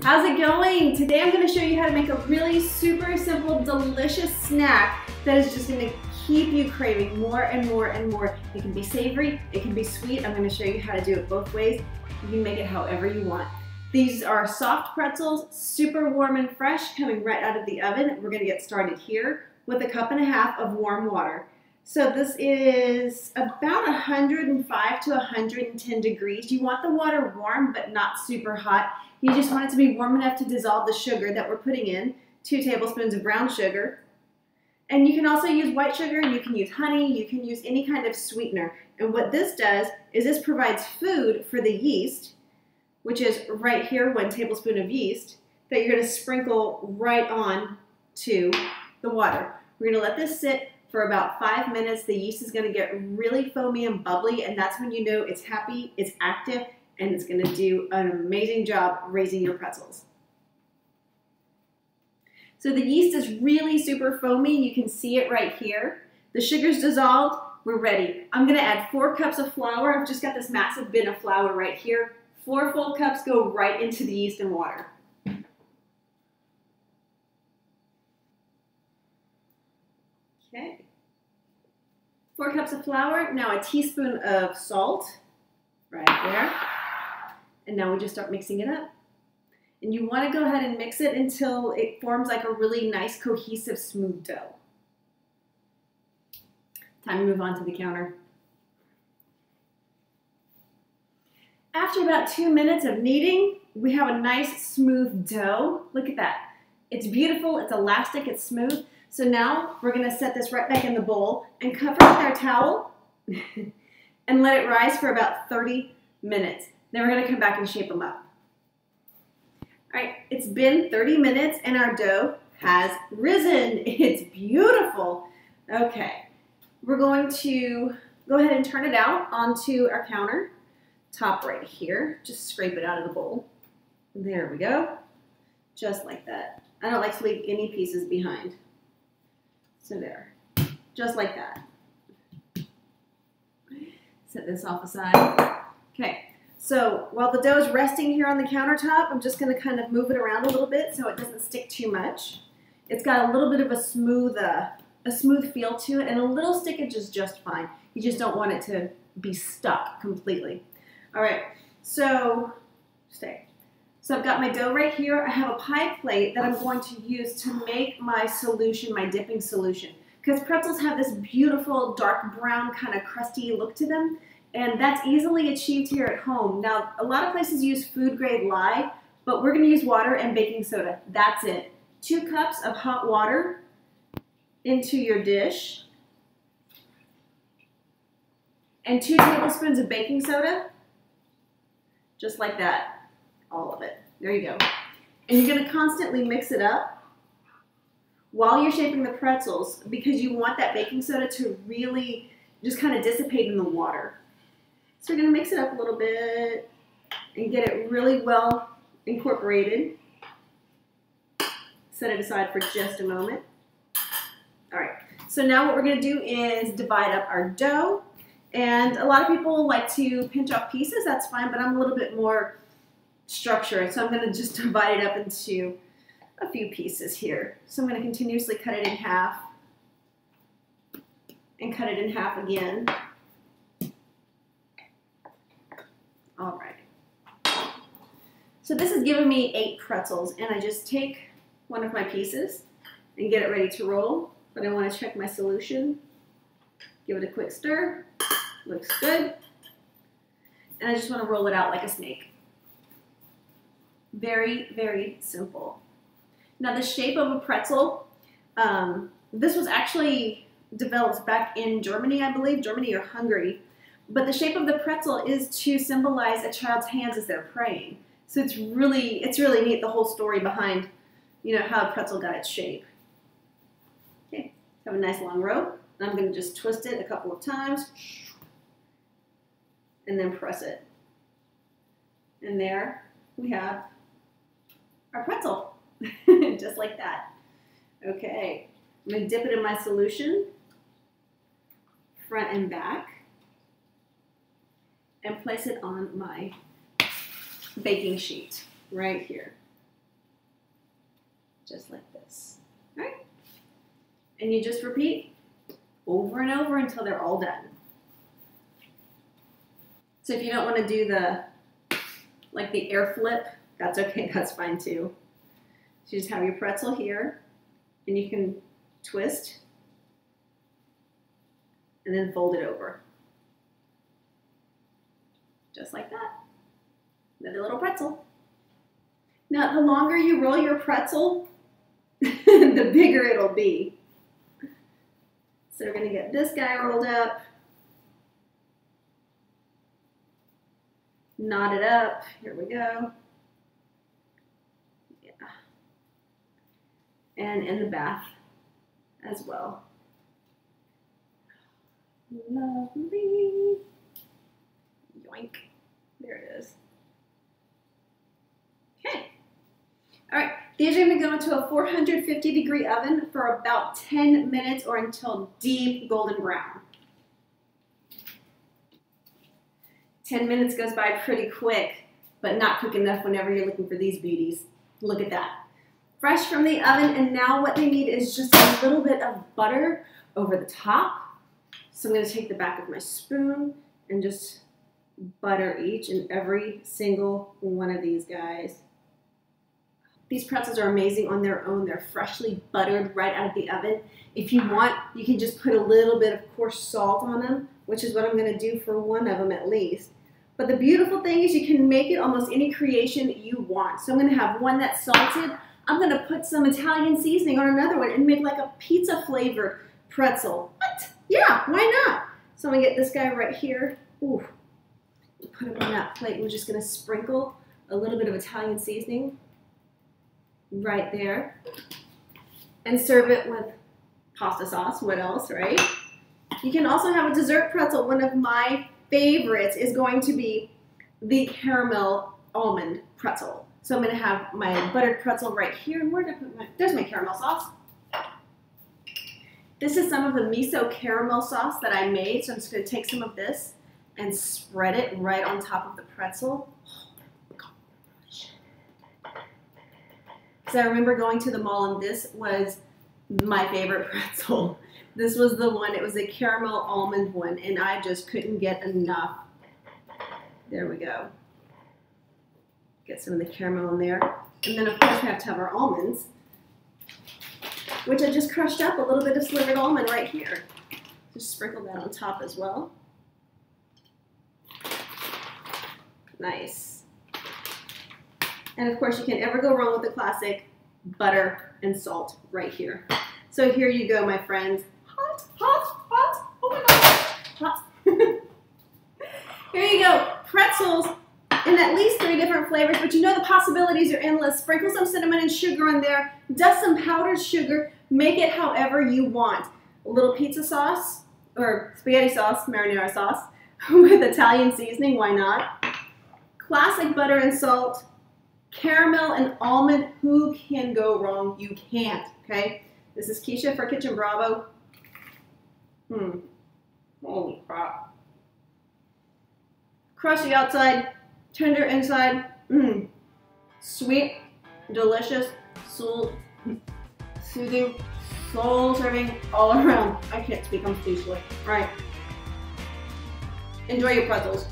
How's it going? Today I'm going to show you how to make a really super simple, delicious snack that is just going to keep you craving more and more and more. It can be savory, it can be sweet. I'm going to show you how to do it both ways. You can make it however you want. These are soft pretzels, super warm and fresh, coming right out of the oven. We're going to get started here with 1.5 cups of warm water. So this is about 105 to 110 degrees. You want the water warm but not super hot. You just want it to be warm enough to dissolve the sugar that we're putting in, 2 tablespoons of brown sugar. And you can also use white sugar, you can use honey, you can use any kind of sweetener. And what this does is this provides food for the yeast, which is right here, 1 tablespoon of yeast, that you're going to sprinkle right on to the water. We're going to let this sit for about 5 minutes. The yeast is going to get really foamy and bubbly, and that's when you know it's happy, it's active, and it's going to do an amazing job raising your pretzels. So the yeast is really super foamy. You can see it right here. The sugar's dissolved. We're ready. I'm going to add 4 cups of flour. I've just got this massive bin of flour right here. 4 full cups go right into the yeast and water. Okay. 4 cups of flour. Now a teaspoon of salt right there. And now we just start mixing it up. And you want to go ahead and mix it until it forms like a really nice, cohesive, smooth dough. Time to move on to the counter. After about 2 minutes of kneading, we have a nice, smooth dough. Look at that. It's beautiful, it's elastic, it's smooth. So now we're going to set this right back in the bowl and cover it with our towel and let it rise for about 30 minutes. Then we're going to come back and shape them up. All right, it's been 30 minutes and our dough has risen. It's beautiful. Okay, we're going to go ahead and turn it out onto our counter. Top right here, just scrape it out of the bowl. There we go, just like that. I don't like to leave any pieces behind. So there, just like that. Set this off aside. Okay. So while the dough is resting here on the countertop, I'm just going to kind of move it around a little bit so it doesn't stick too much. It's got a little bit of a smooth feel to it, and a little stickage is just fine. You just don't want it to be stuck completely. All right, so I've got my dough right here. I have a pie plate that I'm going to use to make my solution, my dipping solution, because pretzels have this beautiful dark brown kind of crusty look to them. And that's easily achieved here at home. Now, a lot of places use food grade lye, but we're going to use water and baking soda. That's it. 2 cups of hot water into your dish. And 2 tablespoons of baking soda. Just like that. All of it. There you go. And you're going to constantly mix it up while you're shaping the pretzels, because you want that baking soda to really just kind of dissipate in the water. So we're going to mix it up a little bit and get it really well incorporated. Set it aside for just a moment. All right, so now what we're going to do is divide up our dough. And a lot of people like to pinch off pieces. That's fine, but I'm a little bit more structured. So I'm going to just divide it up into a few pieces here. So I'm going to continuously cut it in half and cut it in half again. All right. So this is giving me 8 pretzels, and I just take one of my pieces and get it ready to roll. But I want to check my solution. Give it a quick stir. Looks good. And I just want to roll it out like a snake. Very, very simple. Now the shape of a pretzel, this was actually developed back in Germany, I believe, Germany or Hungary. But the shape of the pretzel is to symbolize a child's hands as they're praying. So it's really neat, the whole story behind, how a pretzel got its shape. Okay, have a nice long rope. And I'm going to just twist it a couple of times and then press it. And there we have our pretzel, just like that. Okay, I'm going to dip it in my solution, front and back. And place it on my baking sheet right here. just like this, right? And you just repeat over and over until they're all done. So if you don't want to do like the air flip, that's okay, that's fine too. So you just have your pretzel here, and you can twist and then fold it over. Just like that. Another little pretzel. Now, the longer you roll your pretzel, the bigger it'll be. So we're gonna get this guy rolled up, knot it up, here we go. Yeah. And in the bath as well. Lovely. Yoink. There it is. Okay. All right. These are going to go into a 450-degree oven for about 10 minutes or until deep golden brown. 10 minutes goes by pretty quick, but not quick enough whenever you're looking for these beauties. Look at that. Fresh from the oven, and now what they need is just a little bit of butter over the top. So I'm going to take the back of my spoon and just butter each and every single one of these guys. These pretzels are amazing on their own. They're freshly buttered right out of the oven. If you want, you can just put a little bit of coarse salt on them, which is what I'm going to do for one of them at least. But the beautiful thing is you can make it almost any creation you want. So I'm going to have one that's salted. I'm going to put some Italian seasoning on another one and make like a pizza flavored pretzel. What? Yeah, why not? So I'm going to get this guy right here. Ooh. Put him on that plate. We're just going to sprinkle a little bit of Italian seasoning right there and serve it with pasta sauce. What else, right? You can also have a dessert pretzel. One of my favorites is going to be the caramel almond pretzel. So I'm going to have my buttered pretzel right here. And where did I put there's my caramel sauce. This is some of the miso caramel sauce that I made. So I'm just going to take some of this and spread it right on top of the pretzel. Oh, gosh. So I remember going to the mall and this was my favorite pretzel. This was the one, it was a caramel almond one, and I just couldn't get enough. There we go. Get some of the caramel in there. And then of course we have to have our almonds, which I just crushed up a little bit of slivered almond right here. Just sprinkle that on top as well. Nice. And of course you can't ever go wrong with the classic butter and salt right here. So here you go, my friends. Hot, hot, hot. Oh my God, hot. Here you go, pretzels in at least 3 different flavors, but you know the possibilities are endless. Sprinkle some cinnamon and sugar on there, dust some powdered sugar, make it however you want. A little pizza sauce, or spaghetti sauce, marinara sauce, with Italian seasoning, why not? Classic butter and salt, caramel and almond, who can go wrong? You can't, okay? This is Keisha for Kitchen Bravo. Holy crap. Crusty outside, tender inside, sweet, delicious, soothing, soul-serving, all around. I can't speak, I'm speechless. All right. Enjoy your pretzels.